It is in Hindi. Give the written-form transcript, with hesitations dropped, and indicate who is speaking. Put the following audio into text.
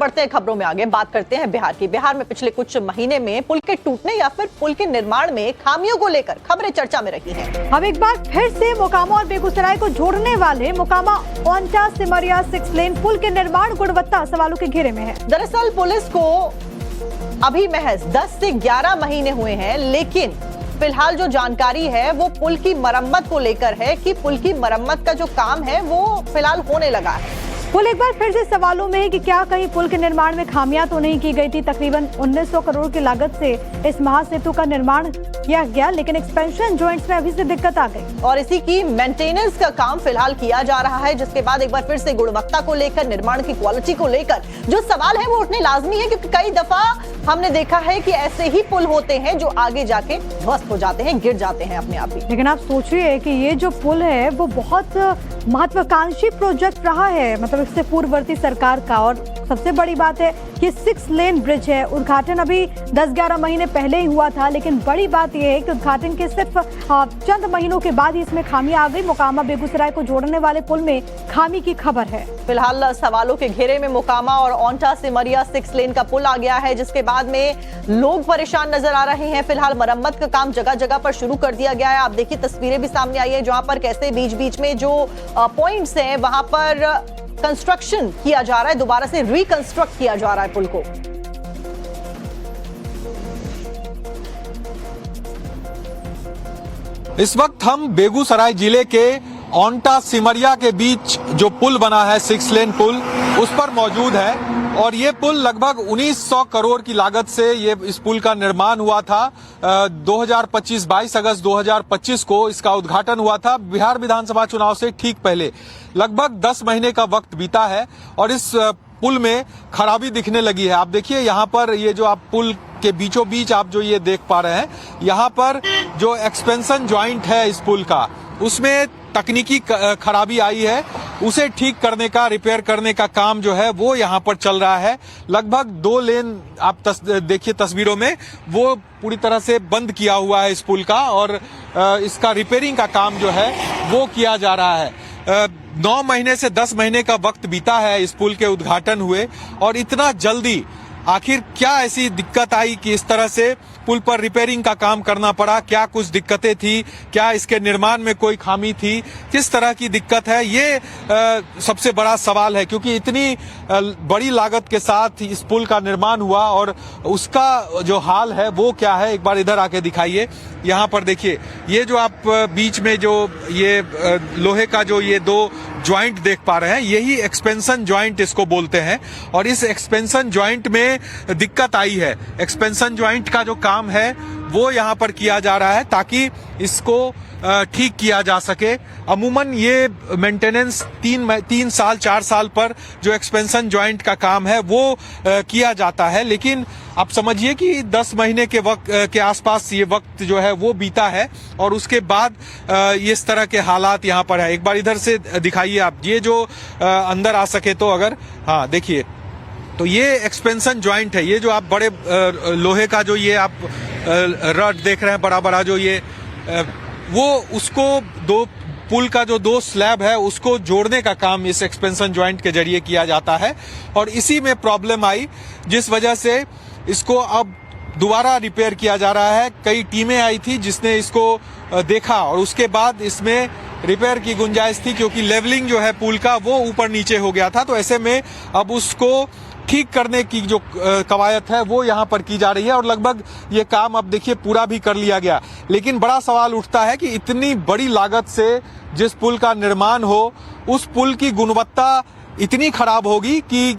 Speaker 1: बढ़ते हैं खबरों में आगे, बात करते हैं बिहार की। बिहार में पिछले कुछ महीने में पुल के टूटने या फिर पुल के निर्माण में खामियों को लेकर खबरें चर्चा में रही हैं।
Speaker 2: अब एक बार फिर से मोकामा और बेगूसराय को जोड़ने वाले मोकामा ओंटा सिमरिया 6 लेन पुल के निर्माण गुणवत्ता सवालों के घेरे में है।
Speaker 1: दरअसल पुलिस को अभी महज 10 से 11 महीने हुए हैं, लेकिन फिलहाल जो जानकारी है वो पुल की मरम्मत को लेकर है कि पुल की मरम्मत का जो काम है वो फिलहाल होने लगा है।
Speaker 2: पुल एक बार फिर से सवालों में है कि क्या कहीं पुल के निर्माण में खामियां तो नहीं की गई थी। तकरीबन 1900 करोड़ की लागत से इस महासेतु का निर्माण किया गया, लेकिन एक्सपेंशन जॉइंट्स में अभी से दिक्कत आ गई
Speaker 1: और इसी की मेंटेनेंस का काम फिलहाल किया जा रहा है, जिसके बाद एक बार फिर से गुणवत्ता को लेकर, निर्माण की क्वालिटी को लेकर जो सवाल है वो उठने लाजमी है, क्योंकि कई दफा हमने देखा है कि ऐसे ही पुल होते हैं जो आगे जाके ध्वस्त हो जाते हैं, गिर जाते हैं अपने आप ही।
Speaker 2: लेकिन आप सोचिए कि ये जो पुल है वो बहुत महत्वाकांक्षी प्रोजेक्ट रहा है, मतलब इससे पूर्ववर्ती सरकार का। और सबसे बड़ी बात है कि 6 लेन ब्रिज है, उद्घाटन अभी 10-11 महीने पहले ही हुआ था, लेकिन बड़ी बात यह है कि उद्घाटन के सिर्फ चंद महीनों के बाद ही इसमें खामियां आ गई। मोकामा बेगूसराय को जोड़ने वाले पुल में खामी की खबर है।
Speaker 1: फिलहाल सवालों के घेरे में मोकामा और ओंटा सिमरिया 6 लेन का पुल आ गया है, जिसके बाद में लोग परेशान नजर आ रहे हैं। फिलहाल मरम्मत का काम जगह जगह पर शुरू कर दिया गया है। आप देखिए तस्वीरें भी सामने आई है, जहां पर कैसे बीच बीच में जो पॉइंट्स हैं वहां पर कंस्ट्रक्शन किया जा रहा है, दोबारा से रिकंस्ट्रक्ट किया जा रहा है पुल को।
Speaker 3: इस वक्त हम बेगूसराय जिले के ओंटा सिमरिया के बीच जो पुल बना है 6 लेन पुल, उस पर मौजूद है। और ये पुल लगभग 1900 करोड़ की लागत से ये इस पुल का निर्माण हुआ था। 22 अगस्त 2025 को इसका उद्घाटन हुआ था, बिहार विधानसभा चुनाव से ठीक पहले। लगभग 10 महीने का वक्त बीता है और इस पुल में खराबी दिखने लगी है। आप देखिए यहाँ पर ये जो आप पुल के बीचों बीच आप जो ये देख पा रहे हैं, यहाँ पर जो एक्सपेंशन जॉइंट है इस पुल का, उसमें तकनीकी खराबी आई है। उसे ठीक करने का, रिपेयर करने का काम जो है वो यहाँ पर चल रहा है। लगभग 2 लेन आप देखिए तस्वीरों में, वो पूरी तरह से बंद किया हुआ है इस पुल का, और इसका रिपेयरिंग का काम जो है वो किया जा रहा है। 9 महीने से 10 महीने का वक्त बीता है इस पुल के उद्घाटन हुए, और इतना जल्दी आखिर क्या ऐसी दिक्कत आई कि इस तरह से पुल पर रिपेयरिंग का काम करना पड़ा? क्या कुछ दिक्कतें थी? क्या इसके निर्माण में कोई खामी थी? किस तरह की दिक्कत है? ये सबसे बड़ा सवाल है, क्योंकि इतनी बड़ी लागत के साथ इस पुल का निर्माण हुआ और उसका जो हाल है वो क्या है, एक बार इधर आके दिखाइए। यहाँ पर देखिए, ये जो आप बीच में जो ये लोहे का जो ये 2 ज्वाइंट देख पा रहे हैं, यही एक्सपेंशन ज्वाइंट इसको बोलते हैं। और इस एक्सपेंशन ज्वाइंट में दिक्कत आई है। एक्सपेंशन ज्वाइंट का जो काम है वो यहाँ पर किया जा रहा है ताकि इसको ठीक किया जा सके। अमूमन ये मेंटेनेंस 3 साल 4 साल पर जो एक्सपेंशन जॉइंट का काम है वो किया जाता है, लेकिन आप समझिए कि 10 महीने के वक्त के आसपास ये वक्त जो है वो बीता है और उसके बाद इस तरह के हालात यहाँ पर है। एक बार इधर से दिखाइए आप, ये जो अंदर आ सके तो, अगर हाँ देखिए, तो ये एक्सपेंशन जॉइंट है। ये जो आप बड़े लोहे का जो ये आप रड देख रहे हैं, बड़ा बड़ा जो ये वो उसको पुल का जो 2 स्लैब है उसको जोड़ने का काम इस एक्सपेंशन जॉइंट के जरिए किया जाता है। और इसी में प्रॉब्लम आई, जिस वजह से इसको अब दोबारा रिपेयर किया जा रहा है। कई टीमें आई थी जिसने इसको देखा और उसके बाद इसमें रिपेयर की गुंजाइश थी, क्योंकि लेवलिंग जो है पुल का वो ऊपर नीचे हो गया था। तो ऐसे में अब उसको ठीक करने की जो कवायद है वो यहाँ पर की जा रही है और लगभग ये काम अब देखिए पूरा भी कर लिया गया। लेकिन बड़ा सवाल उठता है कि इतनी बड़ी लागत से जिस पुल का निर्माण हो, उस पुल की गुणवत्ता इतनी खराब होगी कि